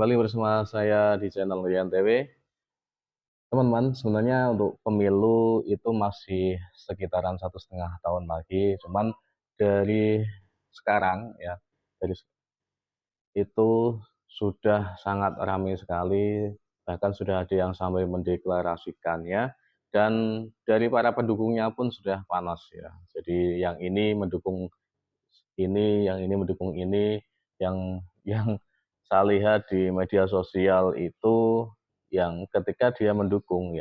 kembali bersama saya di channel Rian TV. Teman-teman, sebenarnya untuk pemilu itu masih sekitaran 1,5 tahun lagi, cuman dari sekarang ya, dari itu sudah sangat ramai sekali, bahkan sudah ada yang sampai mendeklarasikannya, dan dari para pendukungnya pun sudah panas ya. Jadi yang ini mendukung ini, yang ini mendukung ini, yang saya lihat di media sosial itu yang ketika dia mendukung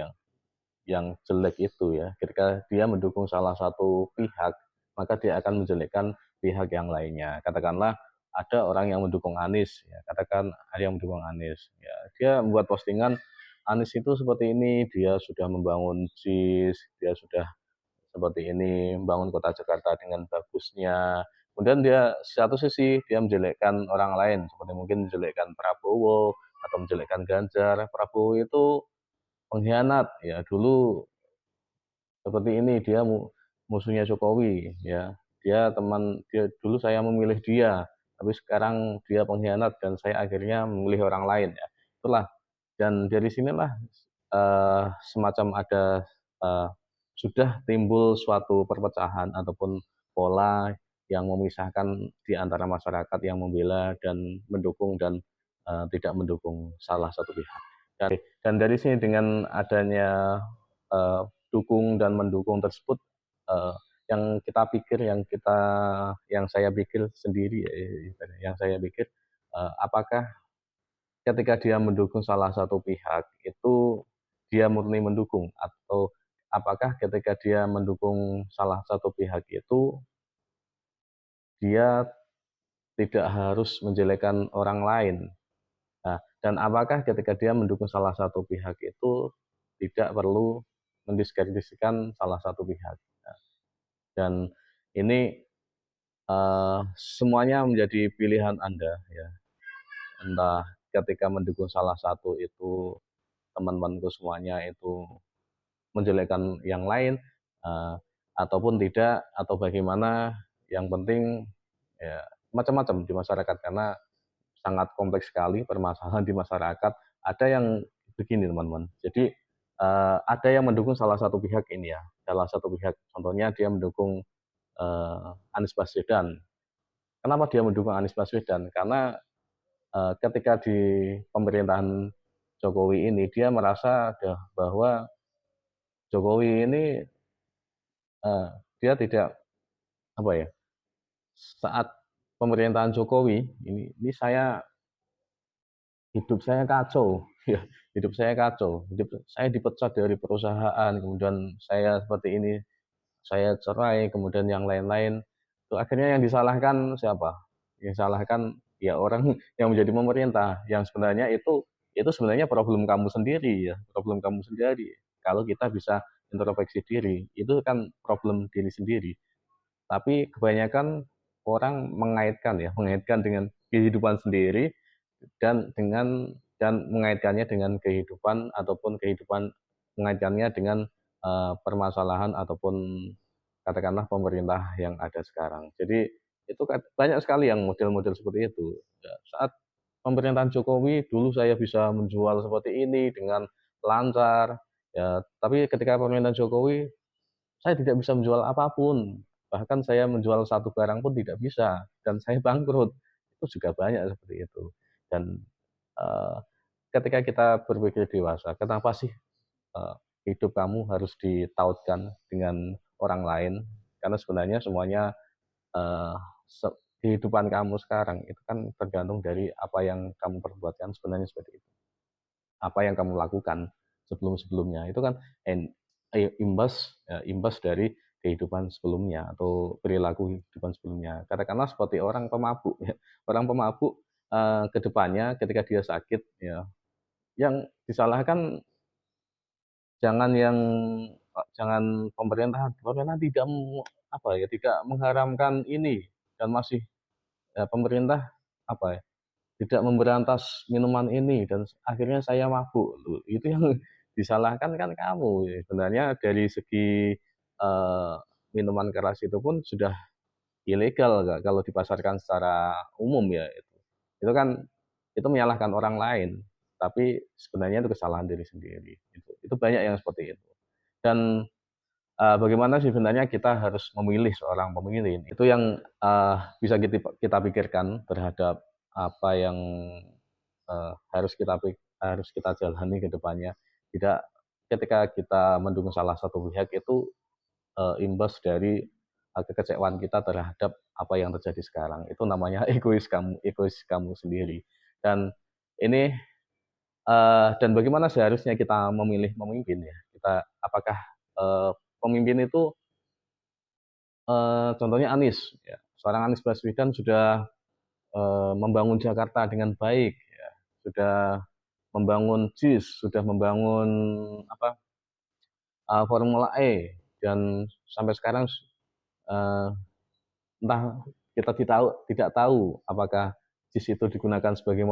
yang jelek itu ya, ketika dia mendukung salah satu pihak, maka dia akan menjelekkan pihak yang lainnya. Katakanlah ada orang yang mendukung Anies, ya, katakan ada yang mendukung Anies, ya, dia membuat postingan Anies itu seperti ini, dia sudah membangun JIS, dia sudah seperti ini, membangun kota Jakarta dengan bagusnya. Kemudian dia satu sisi dia menjelekkan orang lain, seperti mungkin menjelekkan Prabowo atau menjelekkan Ganjar. Prabowo itu pengkhianat, ya dulu seperti ini dia musuhnya Jokowi, ya dia dulu saya memilih dia, tapi sekarang dia pengkhianat dan saya akhirnya memilih orang lain ya. Itulah dan dari sinilah semacam ada eh, sudah timbul suatu perpecahan ataupun pola yang memisahkan di antara masyarakat yang membela dan mendukung dan tidak mendukung salah satu pihak. Dan dari sini dengan adanya eh, dukung dan mendukung tersebut, eh, yang saya pikir sendiri, yang saya pikir apakah ketika dia mendukung salah satu pihak itu dia murni mendukung, atau apakah ketika dia mendukung salah satu pihak itu dia tidak harus menjelekkan orang lain. Nah, dan apakah ketika dia mendukung salah satu pihak itu tidak perlu mendiskreditkan salah satu pihak. Nah, dan ini semuanya menjadi pilihan Anda ya. Entah ketika mendukung salah satu itu teman-temanku semuanya itu menjelekkan yang lain, eee, ataupun tidak, atau bagaimana, yang penting ya macam-macam di masyarakat karena sangat kompleks sekali permasalahan di masyarakat. Ada yang begini teman-teman, jadi, ada yang mendukung salah satu pihak ini ya, salah satu pihak, contohnya dia mendukung, Anies Baswedan. Kenapa dia mendukung Anies Baswedan? Karena, ketika di pemerintahan Jokowi ini dia merasa bahwa Jokowi ini, eee, dia tidak apa ya, saat pemerintahan Jokowi ini hidup saya kacau, ya, hidup saya kacau, hidup saya dipecat dari perusahaan, kemudian saya seperti ini, saya cerai, kemudian yang lain-lain. Itu akhirnya yang disalahkan siapa? Yang disalahkan ya orang yang menjadi pemerintah, yang sebenarnya itu sebenarnya problem kamu sendiri ya, problem kamu sendiri. Kalau kita bisa introspeksi diri, itu kan problem diri sendiri. Tapi kebanyakan orang mengaitkan dengan kehidupan sendiri dan mengaitkannya dengan kehidupan ataupun mengaitkannya dengan permasalahan ataupun katakanlah pemerintah yang ada sekarang. Jadi itu kan banyak sekali yang model-model seperti itu. Ya, saat pemerintahan Jokowi dulu saya bisa menjual seperti ini dengan lancar, ya, tapi ketika pemerintahan Jokowi saya tidak bisa menjual apapun, bahkan saya menjual satu barang pun tidak bisa, dan saya bangkrut. Itu juga banyak seperti itu. Dan, eee, ketika kita berpikir dewasa, kenapa sih, eee, hidup kamu harus ditautkan dengan orang lain? Karena sebenarnya semuanya, eee, se kehidupan kamu sekarang itu kan tergantung dari apa yang kamu perbuatkan sebenarnya seperti itu. Apa yang kamu lakukan sebelum-sebelumnya itu kan imbas dari kehidupan sebelumnya atau perilaku kehidupan sebelumnya. Katakanlah seperti orang pemabuk ya, orang pemabuk, ke depannya ketika dia sakit ya, yang disalahkan jangan pemerintah pemerintah tidak tidak mengharamkan ini dan masih pemerintah apa ya, tidak memberantas minuman ini dan akhirnya saya mabuk. Loh, itu yang disalahkan kan kamu. Sebenarnya dari segi, eee, minuman keras itu pun sudah ilegal Kak, kalau dipasarkan secara umum ya itu. Itu kan itu menyalahkan orang lain, tapi sebenarnya itu kesalahan diri sendiri, itu banyak yang seperti itu. Dan, bagaimana sih sebenarnya kita harus memilih seorang pemimpin, itu yang, bisa kita pikirkan terhadap apa yang, harus kita jalani ke depannya. Tidak ketika kita mendukung salah satu pihak itu, imbas dari, kekecewaan kita terhadap apa yang terjadi sekarang. Itu namanya egois kamu sendiri. Dan ini, dan bagaimana seharusnya kita memilih pemimpin ya, apakah, pemimpin itu, contohnya Anies ya, seorang Anies Baswedan sudah, membangun Jakarta dengan baik ya, sudah membangun JIS, sudah membangun apa, Formula E, dan sampai sekarang, eee entah kita tidak tahu apakah JIS itu digunakan sebagai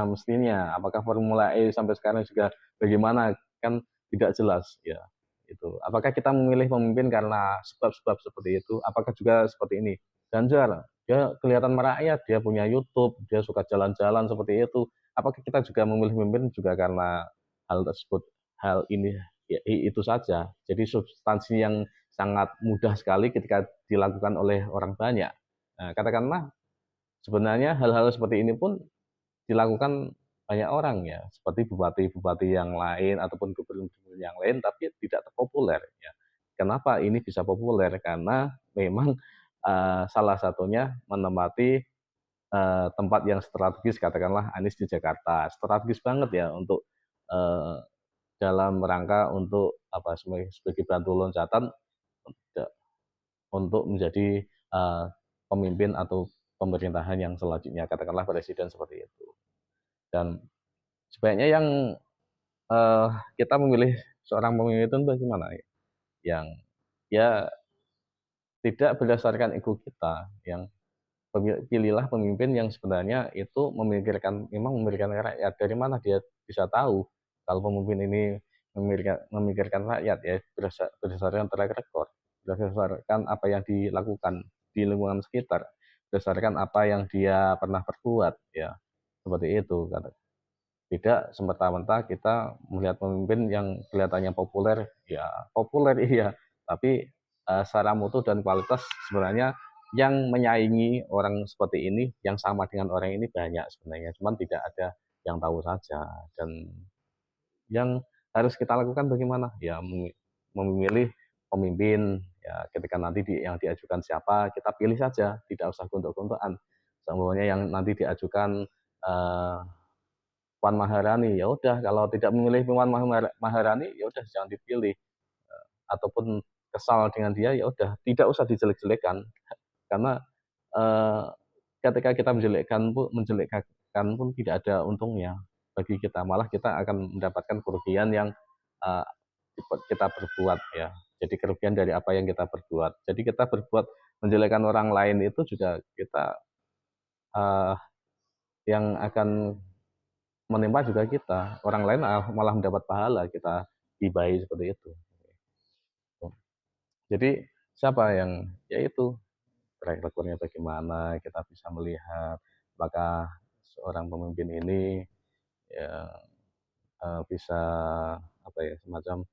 mestinya, apakah Formula E sampai sekarang juga bagaimana, kan tidak jelas ya, itu. Apakah kita memilih pemimpin karena sebab-sebab seperti itu? Apakah juga seperti ini, Ganjar, dia kelihatan merakyat, dia punya YouTube, dia suka jalan-jalan seperti itu. Apakah kita juga memilih pemimpin juga karena hal tersebut, hal ini ya itu saja? Jadi substansi yang sangat mudah sekali ketika dilakukan oleh orang banyak. Nah, katakanlah sebenarnya hal-hal seperti ini pun dilakukan banyak orang ya, seperti bupati-bupati yang lain ataupun gubernur-gubernur yang lain, tapi tidak terpopuler ya. Kenapa ini bisa populer? Karena memang, salah satunya menempati, tempat yang strategis, katakanlah Anies di Jakarta, strategis banget ya untuk, eee, dalam rangka untuk apa, sebagai batu loncatan untuk menjadi, pemimpin atau pemerintahan yang selanjutnya, katakanlah presiden seperti itu. Dan sebaiknya yang, eee, kita memilih seorang pemimpin itu bagaimana ya, yang ya tidak berdasarkan ego kita, yang pilihlah pemimpin yang sebenarnya itu memikirkan rakyat. Dari mana dia bisa tahu kalau pemimpin ini memikirkan rakyat ya, berdasarkan track record, berdasarkan apa yang dilakukan di lingkungan sekitar, berdasarkan apa yang dia pernah perbuat ya, seperti itu tidak semata-mata kita melihat pemimpin yang kelihatannya populer, ya populer iya, tapi, secara mutu dan kualitas sebenarnya yang menyaingi orang seperti ini, yang sama dengan orang ini banyak sebenarnya, cuman tidak ada yang tahu saja. Dan yang harus kita lakukan bagaimana? Ya memilih pemimpin, ya ketika nanti yang diajukan siapa, kita pilih saja, tidak usah gontok-gontokan. Seumpamanya yang nanti diajukan, eee Puan Maharani, ya udah kalau tidak memilih Puan Maharani, ya udah jangan dipilih, ataupun kesal dengan dia, ya udah tidak usah dijelek-jelekan. Karena, eee, ketika kita menjelekkan pun tidak ada untungnya bagi kita, malah kita akan mendapatkan kerugian yang, eee, kita perbuat ya. Jadi kerugian dari apa yang kita perbuat. Jadi kita berbuat menjelekkan orang lain itu juga kita, eee, yang akan menimpa juga kita, orang lain malah mendapat pahala, kita gibahi seperti itu. Jadi siapa yang ya itu, track record-nya bagaimana, kita bisa melihat apakah seorang pemimpin ini ya, bisa apa ya, semacam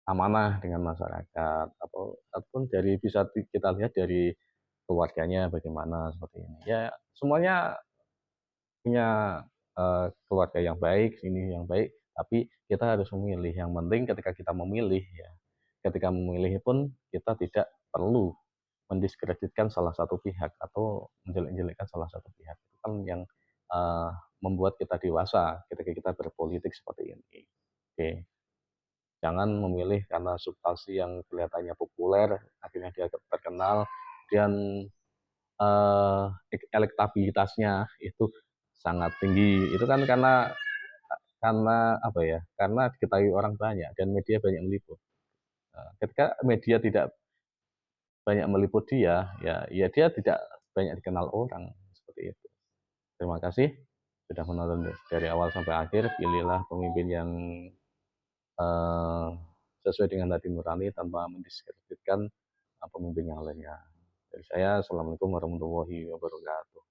amanah dengan masyarakat, ataupun bisa kita lihat dari keluarganya bagaimana, seperti ini. Ya semuanya punya, keluarga yang baik, ini yang baik, tapi kita harus memilih. Yang penting ketika kita memilih ya, ketika memilih pun kita tidak perlu mendiskreditkan salah satu pihak atau menjelek-jelekkan salah satu pihak. Itu kan yang, eee, membuat kita dewasa ketika kita berpolitik seperti ini. Oke, jangan memilih karena substansi yang kelihatannya populer, akhirnya dia terkenal, dan elektabilitasnya itu sangat tinggi. Itu kan karena apa ya, karena diketahui orang banyak dan media banyak meliput. Ketika media tidak banyak meliput dia, ya dia tidak banyak dikenal orang, seperti itu. Terima kasih sudah menonton dari awal sampai akhir. Pilihlah pemimpin yang, eee, sesuai dengan hati nurani tanpa mendiskreditkan, pemimpin yang lainnya. Dari saya, assalamualaikum warahmatullahi wabarakatuh.